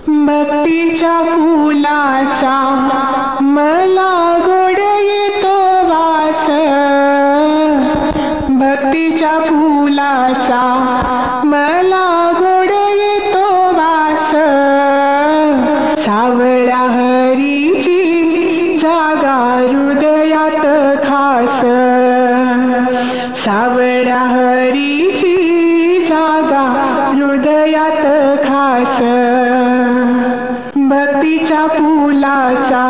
भक्तीच्या फुलाचा मला गोड येतो वास, भक्तीच्या फुलाचा मला गोड येतो वास, सावळ्या हरीची जागा हृदयात खास, सावळ्या हरीची जागा हृदयात खास, भक्तीच्या फुलाचा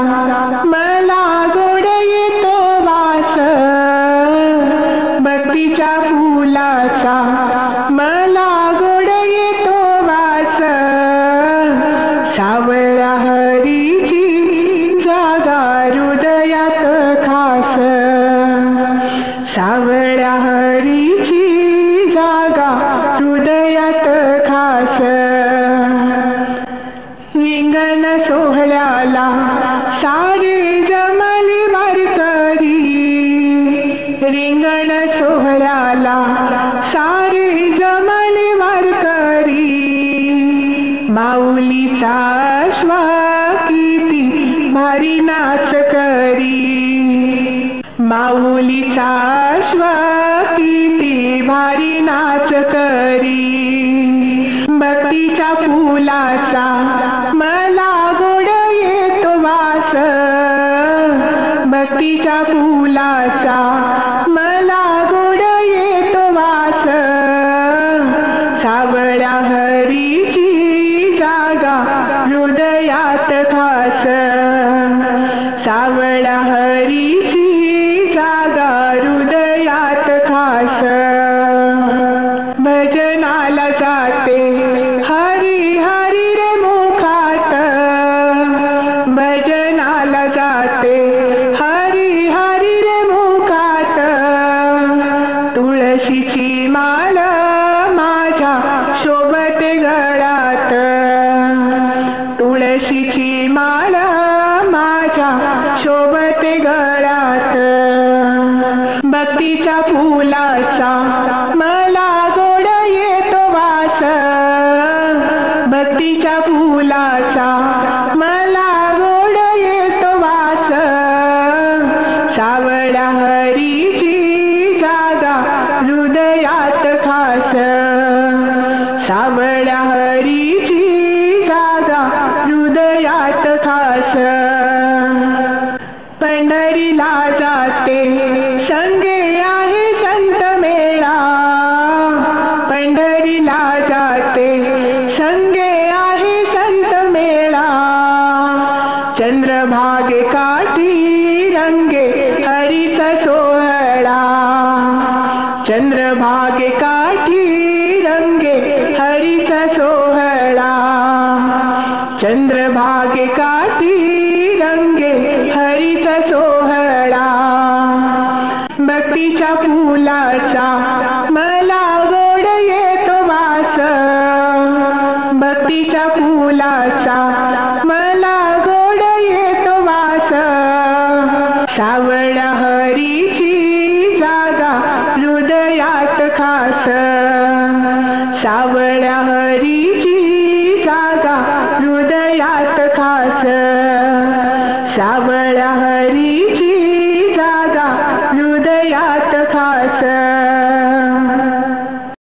मला गोड येतो वास, भक्तीच्या फुलाचा मला गोड येतो वास, सावळ्या हरीची जागा हृदयात खास, सावळ्या हरीची जागा हृदयात खास, रिंगण सोहळ्याला सारे जमले वारकरी, रिंगण सोहळ्याला सारे जमले वारकरी, माऊलीचा अश्वा किती भारी नाच करी, माऊलीचा अश्वा किती भारी नाच करी, भक्तीच्या फुलाचा मला गोड येतो वास, भक्तीच्या फुलाचा मला गोड येतो वास, सावळ्या हरीची जागा हृदयात खास, सावळ्या हरीची जागा हृदयात खास, भजनाला जाते हरी हरी रे मुखात, भजनाला जाते हरी हरी रे मुखात, तुळशीची माळ माझ्या शोभते गळ्यात, तुळशीची माळ माझ्या शोभते गळ्यात, भक्तीच्या फुलाचा मला गोड येतो वास, भक्तीच्या फुलाचा मला गोड येतो वास, सावळ्या हरीची जागा हृदयात खास, सावळ्या हरीची जागा हृदयात खास, पंढरीला जाते संगे आहे संत मेळा, पंढरीला जाते संगे आहे संत मेळा, चंद्रभागे काठी रंगे हरीचा सोहळा, चंद्रभागे काठी रंगे हरीचा सोहळा, चंद्रभागे काठी रंगे हरीचा सोहळा, भक्तीच्या फुलाचा मला गोड येतो वास, भक्तीच्या फुलाचा मला गोड येतो वास, सावळ्या हरीची जागा हृदयात खास, सावळ्या हरीची